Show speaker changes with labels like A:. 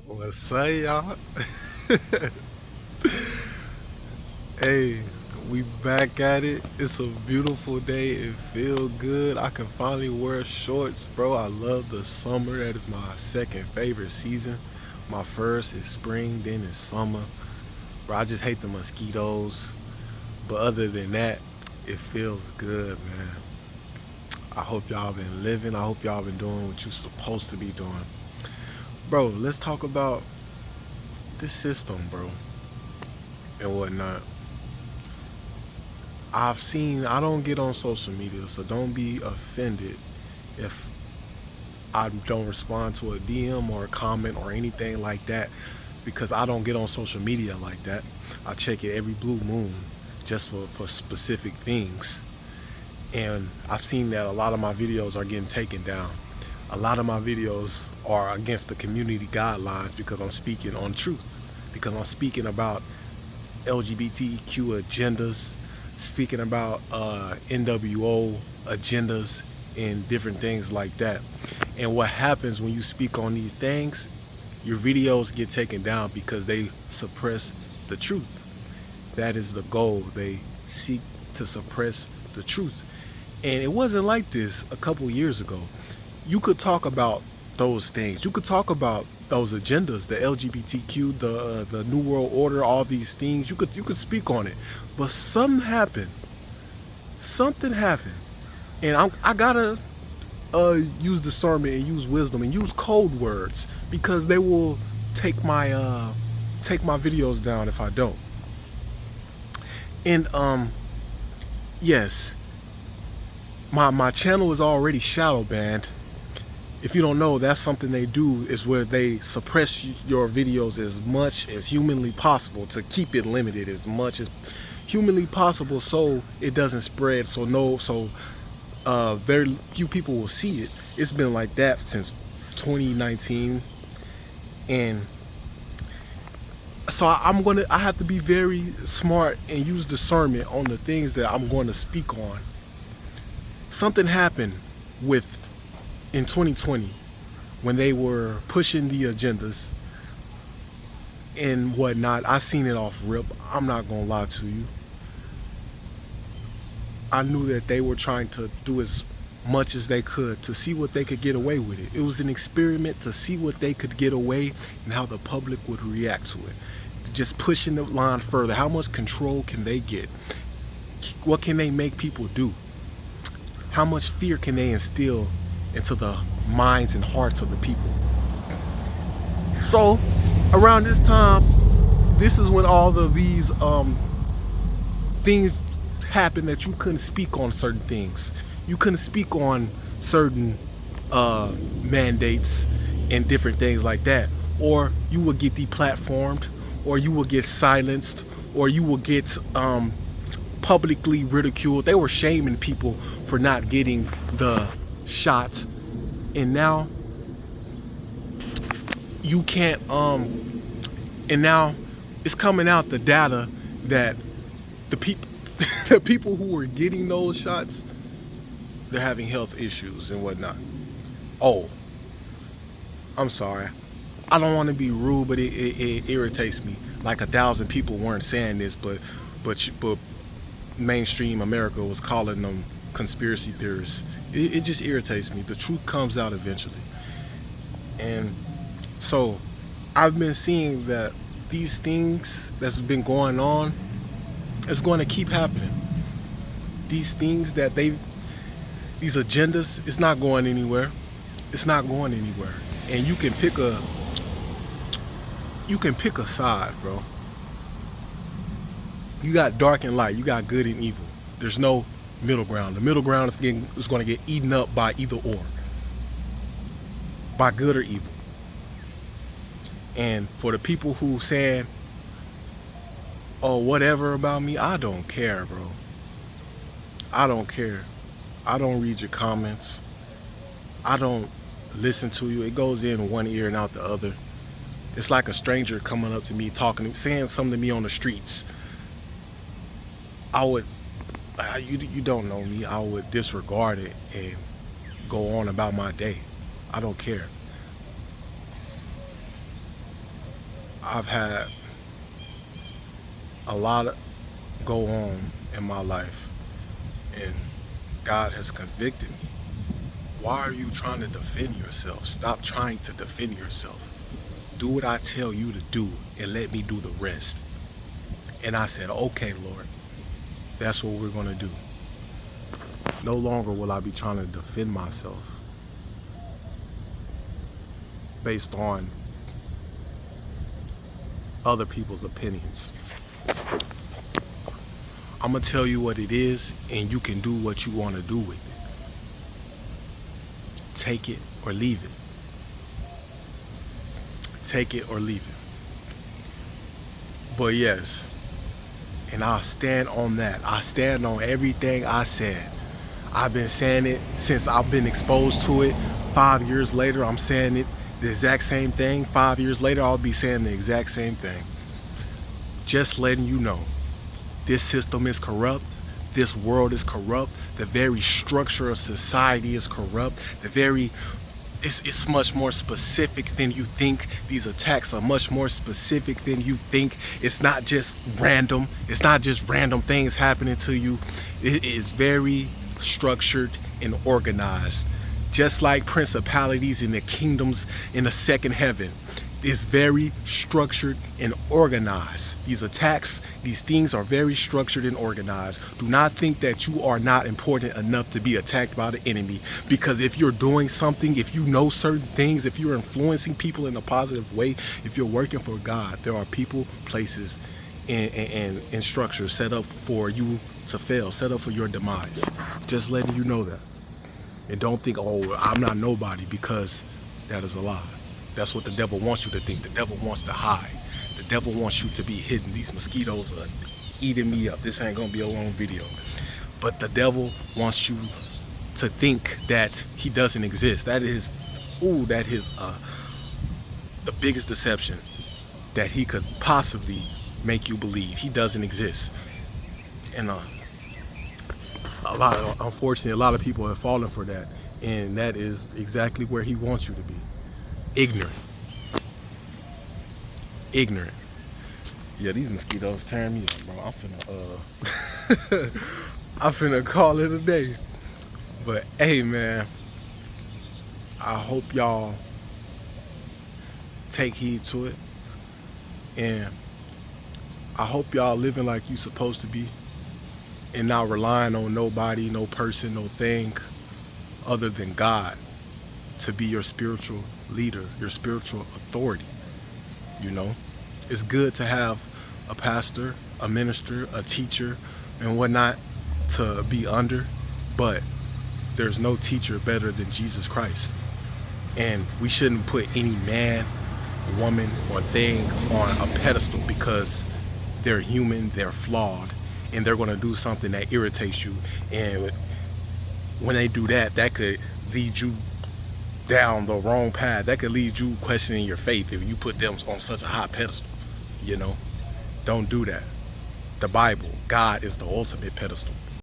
A: What's up, y'all? Hey, we back at it. It's a beautiful day. It feel good. I can finally wear shorts, bro. I love the summer. That is my second favorite season. My first is spring, then it's summer. Bro, I just hate the mosquitoes. But other than that, it feels good, man. I hope y'all been living. I hope y'all been doing what you supposed to be doing. Bro, let's talk about this system, bro, and whatnot. I don't get on social media, so don't be offended if I don't respond to a DM or a comment or anything like that because I don't get on social media like that. I check it every blue moon just for specific things. And I've seen that a lot of my videos are getting taken down. A lot of my videos are against the community guidelines because I'm speaking on truth, because I'm speaking about LGBTQ agendas, speaking about NWO agendas and different things like that. And what happens when you speak on these things, your videos get taken down because they suppress the truth. That is the goal. They seek to suppress the truth. And it wasn't like this a couple years ago. You could talk about those things. You could talk about those agendas, the LGBTQ, the New World Order, all these things. You could speak on it, but something happened. Something happened, and I gotta use discernment and use wisdom and use code words because they will take my videos down if I don't. And yes, my channel is already shadow banned. If you don't know, that's something they do is where they suppress your videos as much as humanly possible to keep it limited as much as humanly possible so it doesn't spread. So very few people will see it. It's been like that since 2019, and so I have to be very smart and use discernment on the things that I'm going to speak on. Something happened with in 2020 when they were pushing the agendas and whatnot. I seen it off rip. I'm not gonna lie to you. I knew that they were trying to do as much as they could to see what they could get away with it. It was an experiment to see what they could get away and how the public would react to it. Just pushing the line further. How much control can they get? What can they make people do? How much fear can they instill into the minds and hearts of the people? So, around this time, this is when all of these things happened that you couldn't speak on certain things. You couldn't speak on certain mandates and different things like that. Or you would get deplatformed, or you would get silenced, or you would get publicly ridiculed. They were shaming people for not getting the shots. And now you can't and now it's coming out the data that the people the people who were getting those shots, they're having health issues and whatnot. Oh, I'm sorry. I don't want to be rude, but it irritates me. Like 1,000 people weren't saying this, but mainstream America was calling them conspiracy theorists. It just irritates me. The truth comes out eventually. And so I've been seeing that these things that's been going on is going to keep happening. These things that these agendas, it's not going anywhere. It's not going anywhere. And you can pick a side, bro. You got dark and light. You got good and evil. There's no middle ground. The middle ground is going to get eaten up by either or, by good or evil. And for the people who saying, "Oh, whatever about me," I don't care, bro. I don't care. I don't read your comments. I don't listen to you. It goes in one ear and out the other. It's like a stranger coming up to me, saying something to me on the streets. I would, you don't know me. I would disregard it and go on about my day. I don't care. I've had a lot go on in my life, and God has convicted me. Why are you trying to defend yourself? Stop trying to defend yourself. Do what I tell you to do and let me do the rest. And I said, okay, Lord, that's what we're going to do. No longer will I be trying to defend myself based on other people's opinions. I'm going to tell you what it is, and you can do what you want to do with it. Take it or leave it. Take it or leave it. But yes, and I stand on that. I stand on everything I said. I've been saying it since I've been exposed to it. 5 years later, I'm saying it the exact same thing. 5 years later, I'll be saying the exact same thing. Just letting you know, this system is corrupt. This world is corrupt. The very structure of society is corrupt. It's much more specific than you think. These attacks are much more specific than you think. It's not just random. It's not just random things happening to you. It is very structured and organized. Just like principalities in the kingdoms in the second heaven. It's very structured and organized. These attacks, these things are very structured and organized. Do not think that you are not important enough to be attacked by the enemy. Because if you're doing something, if you know certain things, if you're influencing people in a positive way, if you're working for God, there are people, places, and structures set up for you to fail, set up for your demise. Just letting you know that. And don't think, oh, I'm not nobody, because that is a lie. That's what the devil wants you to think. The devil wants to hide. The devil wants you to be hidden. These mosquitoes are eating me up. This ain't gonna be a long video. But the devil wants you to think that he doesn't exist. That is the biggest deception that he could possibly make you believe. He doesn't exist. And unfortunately, a lot of people have fallen for that. And that is exactly where he wants you to be. Ignorant. Yeah, these mosquitoes tearing me up, bro. I'm finna call it a day. But hey, man, I hope y'all take heed to it, and I hope y'all living like you supposed to be, and not relying on nobody, no person, no thing other than God to be your spiritual leader, your spiritual authority. You know, it's good to have a pastor, a minister, a teacher, and whatnot to be under, but there's no teacher better than Jesus Christ. And we shouldn't put any man, woman, or thing on a pedestal because they're human, they're flawed, and they're going to do something that irritates you. And when they do that, that could lead you down the wrong path. That could lead you questioning your faith if you put them on such a high pedestal. You know, don't do that. The Bible, God is the ultimate pedestal.